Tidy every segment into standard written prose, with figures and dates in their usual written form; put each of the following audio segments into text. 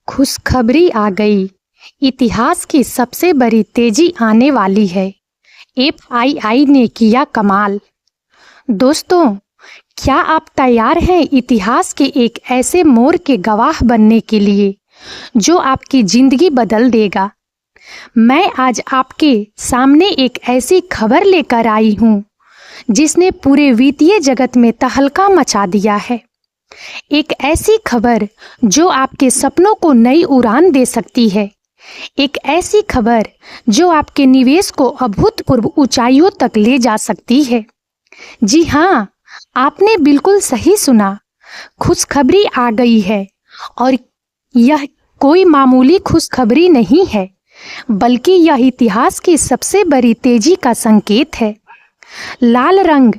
खुशखबरी आ गई। इतिहास की सबसे बड़ी तेजी आने वाली है। एफआईआई ने किया कमाल। दोस्तों, क्या आप तैयार हैं इतिहास के एक ऐसे मोड़ के गवाह बनने के लिए जो आपकी जिंदगी बदल देगा? मैं आज आपके सामने एक ऐसी खबर लेकर आई हूं जिसने पूरे वित्तीय जगत में तहलका मचा दिया है। एक ऐसी खबर जो आपके सपनों को नई उड़ान दे सकती है। एक ऐसी खबर जो आपके निवेश को अभूतपूर्व ऊंचाइयों तक ले जा सकती है। जी हाँ, आपने बिल्कुल सही सुना। खुशखबरी आ गई है और यह कोई मामूली खुशखबरी नहीं है, बल्कि यह इतिहास की सबसे बड़ी तेजी का संकेत है। लाल रंग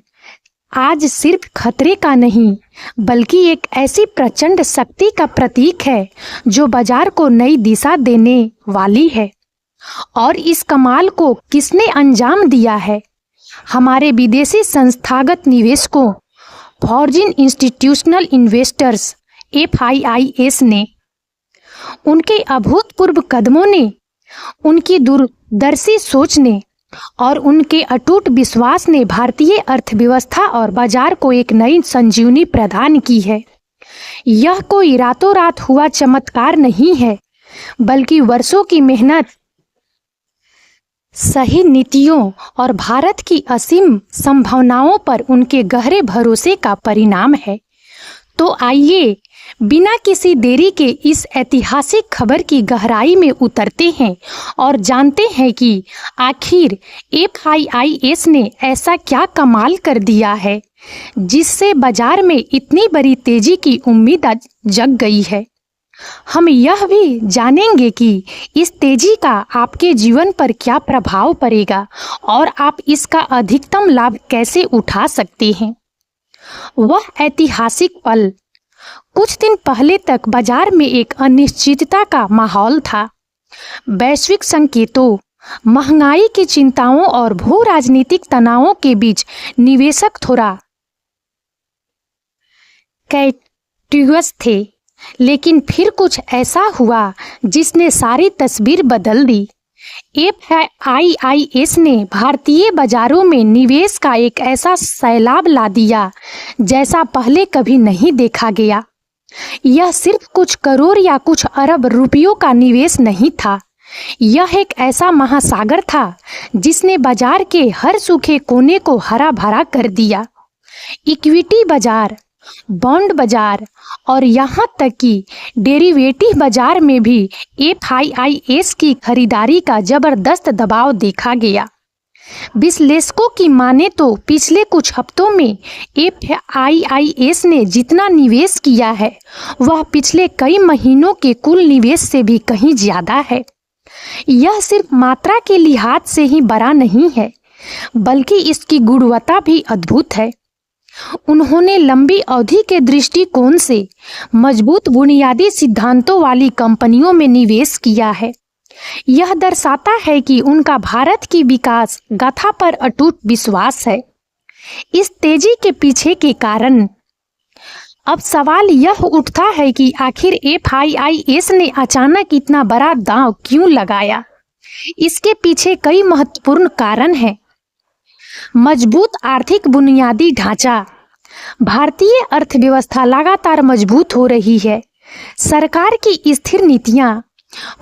आज सिर्फ खतरे का नहीं, बल्कि एक ऐसी प्रचंड शक्ति का प्रतीक है जो बाजार को नई दिशा देने वाली है। और इस कमाल को किसने अंजाम दिया है? हमारे विदेशी संस्थागत निवेशकों, फॉरेन इंस्टीट्यूशनल इन्वेस्टर्स (FIIs) ने। उनके अभूतपूर्व कदमों ने, उनकी दूरदर्शी सोच ने और उनके अटूट विश्वास ने भारतीय अर्थव्यवस्था और बाजार को एक नई संजीवनी प्रदान की है। यह कोई रातों रात हुआ चमत्कार नहीं है, बल्कि वर्षों की मेहनत, सही नीतियों और भारत की असीम संभावनाओं पर उनके गहरे भरोसे का परिणाम है। तो आइए, बिना किसी देरी के इस ऐतिहासिक खबर की गहराई में उतरते हैं और जानते हैं कि आखिर FIIs ने ऐसा क्या कमाल कर दिया है जिससे बाजार में इतनी बड़ी तेजी की उम्मीद जग गई है। हम यह भी जानेंगे कि इस तेजी का आपके जीवन पर क्या प्रभाव पड़ेगा और आप इसका अधिकतम लाभ कैसे उठा सकते हैं। वह ऐतिहासिक पल। कुछ दिन पहले तक बाजार में एक अनिश्चितता का माहौल था। वैश्विक संकेतों, महंगाई की चिंताओं और भू राजनीतिक तनावों के बीच निवेशक थोड़ा कैटिवस थे। लेकिन फिर कुछ ऐसा हुआ जिसने सारी तस्वीर बदल दी। FIIs ने भारतीय बाजारों में निवेश का एक ऐसा सैलाब ला दिया जैसा पहले कभी नहीं देखा गया। यह सिर्फ कुछ करोड़ या कुछ अरब रुपयों का निवेश नहीं था। यह एक ऐसा महासागर था जिसने बाजार के हर सूखे कोने को हरा भरा कर दिया। इक्विटी बाजार, बॉन्ड बाजार और यहाँ तक कि डेरिवेटिव बाजार में भी FIIs की खरीदारी का जबरदस्त दबाव देखा गया। विश्लेषकों की माने तो पिछले कुछ हफ्तों में FIIs ने जितना निवेश किया है वह पिछले कई महीनों के कुल निवेश से भी कहीं ज्यादा है। यह सिर्फ मात्रा के लिहाज से ही बड़ा नहीं है, बल्कि इसकी गुणवत्ता भी अद्भुत है। उन्होंने लंबी अवधि के दृष्टिकोण से मजबूत बुनियादी सिद्धांतों वाली कंपनियों में निवेश किया है। यह दर्शाता है कि उनका भारत की विकास गाथा पर अटूट विश्वास है। इस तेजी के पीछे के कारण। अब सवाल यह उठता है कि आखिर FIIs ने अचानक इतना बड़ा दांव क्यों लगाया? इसके पीछे कई महत्वपूर्ण कारण हैं। मजबूत आर्थिक बुनियादी ढांचा। भारतीय अर्थव्यवस्था लगातार मजबूत हो रही है। सरकार की स्थिर नीतियां,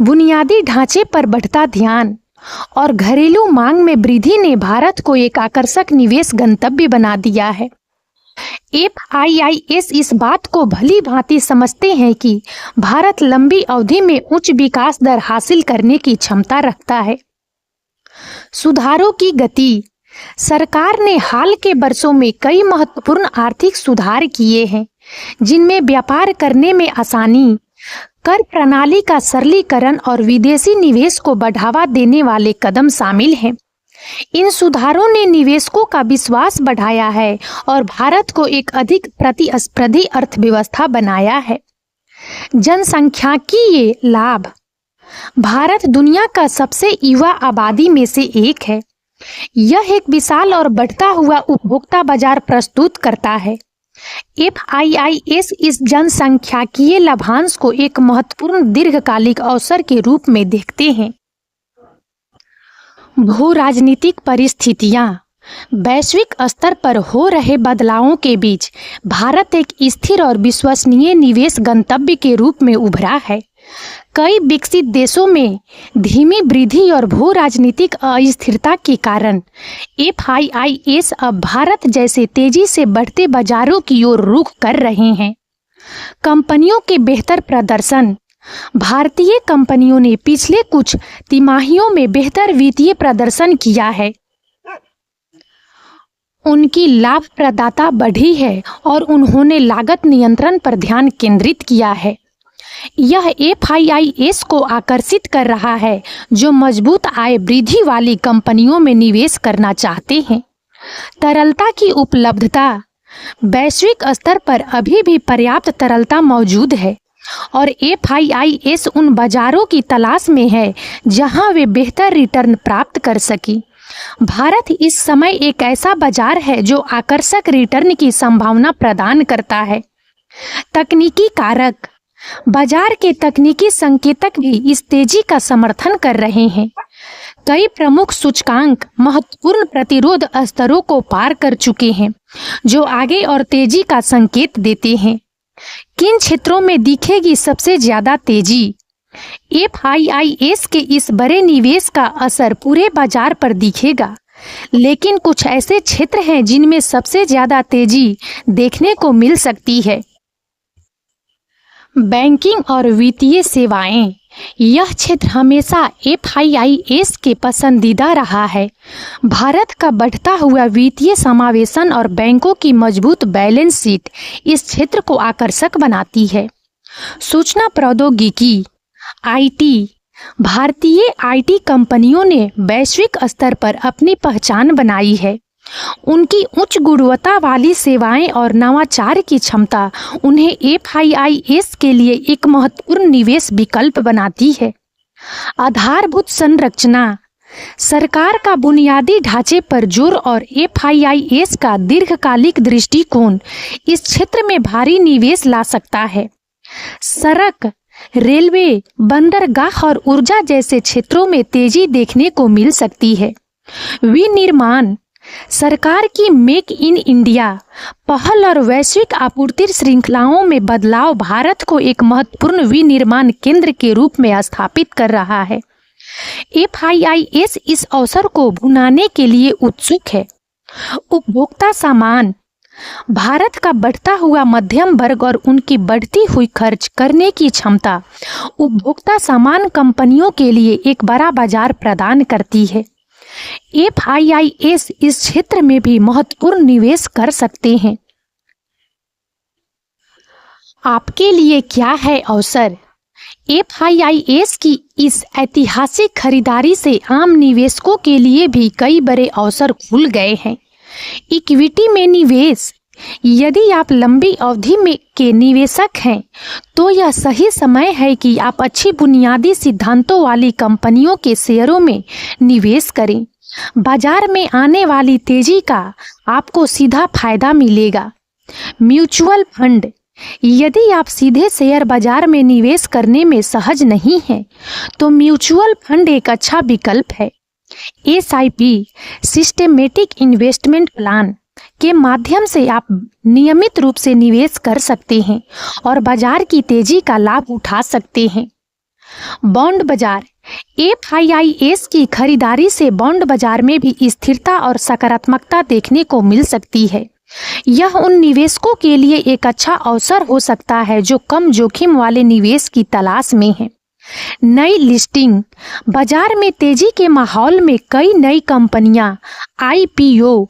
बुनियादी ढांचे पर बढ़ता ध्यान और घरेलू मांग में वृद्धि ने भारत को एक आकर्षक निवेश गंतव्य बना दिया है। FIIs इस बात को भली भांति समझते हैं कि भारत लंबी अवधि में उच्च विकास दर हासिल करने की क्षमता रखता है। सुधारों की गति। सरकार ने हाल के वर्षों में कई महत्वपूर्ण आर्थिक सुधार किए हैं, जिनमें व्यापार करने में आसानी, कर प्रणाली का सरलीकरण और विदेशी निवेश को बढ़ावा देने वाले कदम शामिल हैं। इन सुधारों ने निवेशकों का विश्वास बढ़ाया है और भारत को एक अधिक प्रतिस्पर्धी अर्थव्यवस्था बनाया है। जनसांख्यिकीय लाभ। भारत दुनिया का सबसे युवा आबादी में से एक है। यह एक विशाल और बढ़ता हुआ उपभोक्ता बाजार प्रस्तुत करता है। FIIS इस जनसंख्याकीय लाभांश को एक महत्वपूर्ण दीर्घकालिक अवसर के रूप में देखते हैं। भू राजनीतिक परिस्थितियां। वैश्विक स्तर पर हो रहे बदलावों के बीच भारत एक स्थिर और विश्वसनीय निवेश गंतव्य के रूप में उभरा है। कई विकसित देशों में धीमी वृद्धि और भू राजनीतिक अस्थिरता के कारण FIIS अब भारत जैसे तेजी से बढ़ते बाजारों की ओर रुख कर रहे हैं। कंपनियों के बेहतर प्रदर्शन। भारतीय कंपनियों ने पिछले कुछ तिमाहियों में बेहतर वित्तीय प्रदर्शन किया है। उनकी लाभप्रदता बढ़ी है और उन्होंने लागत नियंत्रण पर ध्यान केंद्रित किया है। यह FIIS को आकर्षित कर रहा है जो मजबूत आय वृद्धि वाली कंपनियों में निवेश करना चाहते हैं। तरलता की उपलब्धता। वैश्विक स्तर पर अभी भी पर्याप्त तरलता मौजूद है और FIIS उन बाजारों की तलाश में है जहां वे बेहतर रिटर्न प्राप्त कर सकें। भारत इस समय एक ऐसा बाजार है जो आकर्षक रिटर्न की संभावना प्रदान करता है। तकनीकी कारक। बाजार के तकनीकी संकेतक भी इस तेजी का समर्थन कर रहे हैं। कई प्रमुख सूचकांक महत्वपूर्ण प्रतिरोध स्तरों को पार कर चुके हैं जो आगे और तेजी का संकेत देते हैं। किन क्षेत्रों में दिखेगी सबसे ज्यादा तेजी? FIIS के इस बड़े निवेश का असर पूरे बाजार पर दिखेगा, लेकिन कुछ ऐसे क्षेत्र हैं जिनमें सबसे ज्यादा तेजी देखने को मिल सकती है। बैंकिंग और वित्तीय सेवाएं। यह क्षेत्र हमेशा FIIS के पसंदीदा रहा है। भारत का बढ़ता हुआ वित्तीय समावेशन और बैंकों की मजबूत बैलेंस शीट इस क्षेत्र को आकर्षक बनाती है। सूचना प्रौद्योगिकी IT। भारतीय IT कंपनियों ने वैश्विक स्तर पर अपनी पहचान बनाई है। उनकी उच्च गुणवत्ता वाली सेवाएं और नवाचार की क्षमता उन्हें FIIS के लिए एक महत्वपूर्ण निवेश विकल्प बनाती है। आधारभूत संरचना। सरकार का बुनियादी ढांचे पर जोर और FIIS का दीर्घकालिक दृष्टिकोण इस क्षेत्र में भारी निवेश ला सकता है। सड़क, रेलवे, बंदरगाह और ऊर्जा जैसे क्षेत्रों में तेजी देखने को मिल सकती है। विनिर्माण। सरकार की मेक इन इंडिया पहल और वैश्विक आपूर्ति श्रृंखलाओं में बदलाव भारत को एक महत्वपूर्ण विनिर्माण केंद्र के रूप में स्थापित कर रहा है। FIIS इस अवसर को भुनाने के लिए उत्सुक है। उपभोक्ता सामान। भारत का बढ़ता हुआ मध्यम वर्ग और उनकी बढ़ती हुई खर्च करने की क्षमता उपभोक्ता सामान कंपनियों के लिए एक बड़ा बाजार प्रदान करती है। FIIS इस क्षेत्र में भी महत्वपूर्ण निवेश कर सकते हैं। आपके लिए क्या है अवसर? FIIS की इस ऐतिहासिक खरीदारी से आम निवेशकों के लिए भी कई बड़े अवसर खुल गए हैं। इक्विटी में निवेश। यदि आप लंबी अवधि में के निवेशक हैं तो यह सही समय है कि आप अच्छी बुनियादी सिद्धांतों वाली कंपनियों के शेयरों में निवेश करें। बाजार में आने वाली तेजी का आपको सीधा फायदा मिलेगा। Mutual fund. यदि आप सीधे शेयर बाजार में निवेश करने में सहज नहीं हैं तो म्यूचुअल फंड एक अच्छा विकल्प है। SIP सिस्टेमेटिक इन्वेस्टमेंट प्लान के माध्यम से आप नियमित रूप से निवेश कर सकते हैं और बाजार की तेजी का लाभ उठा सकते हैं। बॉन्ड बाजार। FIIS की खरीदारी से बॉन्ड बाजार में भी स्थिरता और सकारात्मकता देखने को मिल सकती है। यह उन निवेशकों के लिए एक अच्छा अवसर हो सकता है जो कम जोखिम वाले निवेश की तलाश में हैं। नई लिस्टिंग। बाजार में तेजी के माहौल में कई नई कंपनियां IPO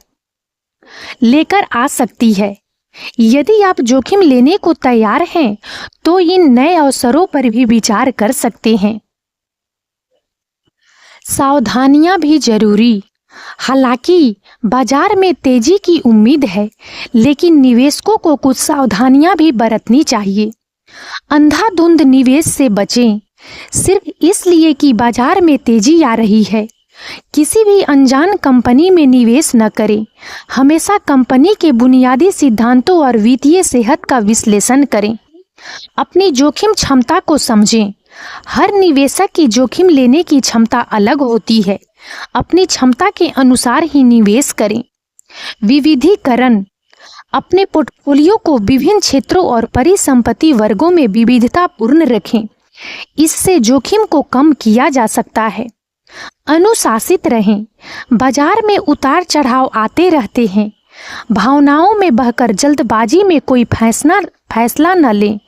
लेकर आ सकती है। यदि आप जोखिम लेने को तैयार हैं तो इन नए अवसरों पर भी विचार कर सकते हैं। सावधानियां भी जरूरी। हालांकि बाजार में तेजी की उम्मीद है, लेकिन निवेशकों को कुछ सावधानियां भी बरतनी चाहिए। अंधाधुंध निवेश से बचें। सिर्फ इसलिए कि बाजार में तेजी आ रही है किसी भी अनजान कंपनी में निवेश न करें। हमेशा कंपनी के बुनियादी सिद्धांतों और वित्तीय सेहत का विश्लेषण करें। अपनी जोखिम क्षमता को समझें। हर निवेशक की जोखिम लेने की क्षमता अलग होती है। अपनी क्षमता के अनुसार ही निवेश करें। विविधीकरण। अपने पोर्टफोलियो को विभिन्न क्षेत्रों और परिसंपत्ति वर्गों में विविधतापूर्ण रखें। इससे जोखिम को कम किया जा सकता है। अनुशासित रहें। बाजार में उतार चढ़ाव आते रहते हैं। भावनाओं में बहकर जल्दबाजी में कोई फैसला न लें।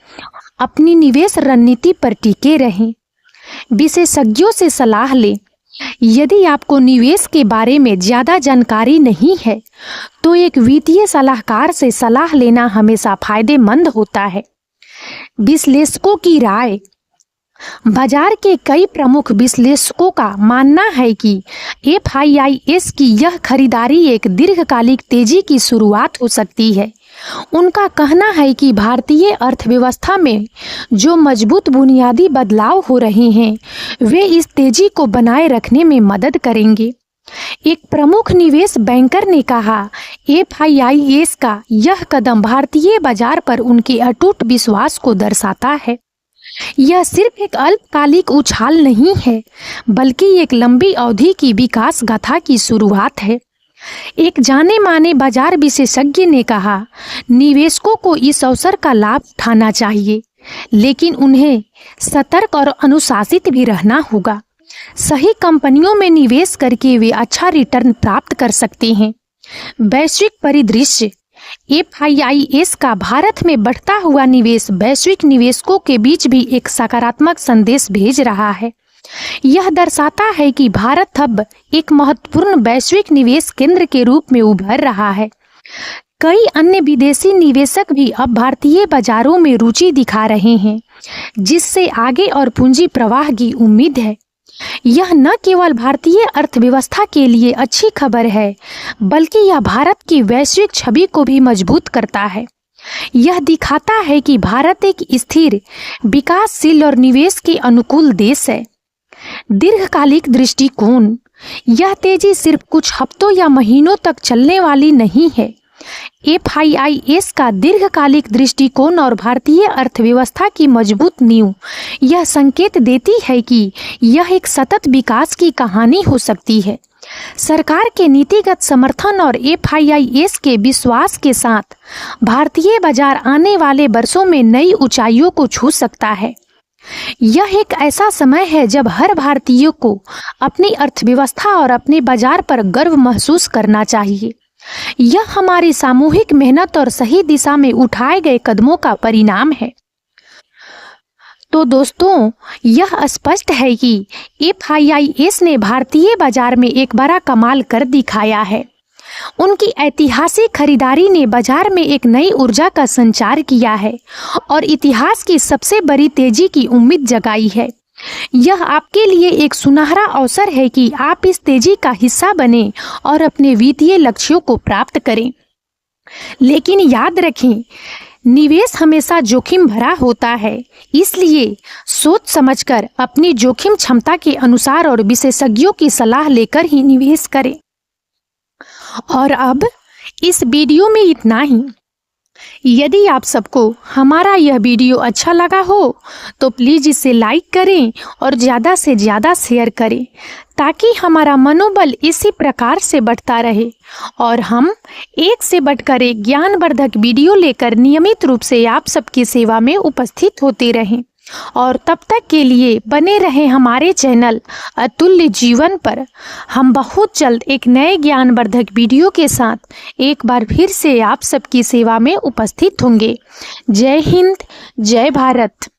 अपनी निवेश रणनीति पर टिके रहें। विशेषज्ञों से सलाह लें। यदि आपको निवेश के बारे में ज़्यादा जानकारी नहीं है तो एक वित्तीय सलाहकार से सलाह लेना हमेशा फायदेमंद होता है। विश्लेषकों की राय। बाजार के कई प्रमुख विश्लेषकों का मानना है कि FIIs की यह खरीदारी एक दीर्घकालिक तेजी की शुरुआत हो सकती है। उनका कहना है कि भारतीय अर्थव्यवस्था में जो मजबूत बुनियादी बदलाव हो रहे हैं वे इस तेजी को बनाए रखने में मदद करेंगे। एक प्रमुख निवेश बैंकर ने कहा, FIIs का यह कदम भारतीय बाजार पर उनके अटूट विश्वास को दर्शाता है। यह सिर्फ एक अल्पकालिक उछाल नहीं है बल्कि एक लंबी अवधि की विकास गाथा की शुरुआत है। एक जाने माने बाजार विशेषज्ञ ने कहा, निवेशकों को इस अवसर का लाभ उठाना चाहिए लेकिन उन्हें सतर्क और अनुशासित भी रहना होगा। सही कंपनियों में निवेश करके वे अच्छा रिटर्न प्राप्त कर सकते हैं। वैश्विक परिदृश्य। FIIs का भारत में बढ़ता हुआ निवेश वैश्विक निवेशकों के बीच भी एक सकारात्मक संदेश भेज रहा है। यह दर्शाता है कि भारत अब एक महत्वपूर्ण वैश्विक निवेश केंद्र के रूप में उभर रहा है। कई अन्य विदेशी निवेशक भी अब भारतीय बाजारों में रुचि दिखा रहे हैं, जिससे आगे और पूंजी प्रवाह की उम्मीद है। यह न केवल भारतीय अर्थव्यवस्था के लिए अच्छी खबर है बल्कि यह भारत की वैश्विक छवि को भी मजबूत करता है। यह दिखाता है कि भारत एक स्थिर, विकासशील और निवेश के अनुकूल देश है। दीर्घकालिक दृष्टिकोण। यह तेजी सिर्फ कुछ हफ्तों या महीनों तक चलने वाली नहीं है। FIIs का दीर्घकालिक दृष्टिकोण और भारतीय अर्थव्यवस्था की मजबूत नींव यह संकेत देती है कि यह एक सतत विकास की कहानी हो सकती है। सरकार के नीतिगत समर्थन और FIIs के विश्वास के साथ भारतीय बाजार आने वाले वर्षों में नई ऊंचाइयों को छू सकता है। यह एक ऐसा समय है जब हर भारतीय को अपनी अर्थव्यवस्था और अपने बाजार पर गर्व महसूस करना चाहिए। यह हमारी सामूहिक मेहनत और सही दिशा में उठाए गए कदमों का परिणाम है। तो दोस्तों, यह स्पष्ट है कि FIIs ने भारतीय बाजार में एक बड़ा कमाल कर दिखाया है। उनकी ऐतिहासिक खरीदारी ने बाजार में एक नई ऊर्जा का संचार किया है और इतिहास की सबसे बड़ी तेजी की उम्मीद जगाई है। यह आपके लिए एक सुनहरा अवसर है कि आप इस तेजी का हिस्सा बने और अपने वित्तीय लक्ष्यों को प्राप्त करें। लेकिन याद रखें, निवेश हमेशा जोखिम भरा होता है, इसलिए सोच समझकर अपनी जोखिम क्षमता के अनुसार और विशेषज्ञों की सलाह लेकर ही निवेश करें। और अब इस वीडियो में इतना ही। यदि आप सबको हमारा यह वीडियो अच्छा लगा हो तो प्लीज़ इसे लाइक करें और ज़्यादा से ज़्यादा शेयर करें ताकि हमारा मनोबल इसी प्रकार से बढ़ता रहे और हम एक से बढ़कर एक ज्ञानवर्धक वीडियो लेकर नियमित रूप से आप सबकी सेवा में उपस्थित होते रहें। और तब तक के लिए बने रहें हमारे चैनल अतुल्य जीवन पर। हम बहुत जल्द एक नए ज्ञानवर्धक वीडियो के साथ एक बार फिर से आप सबकी सेवा में उपस्थित होंगे। जय हिंद, जय भारत।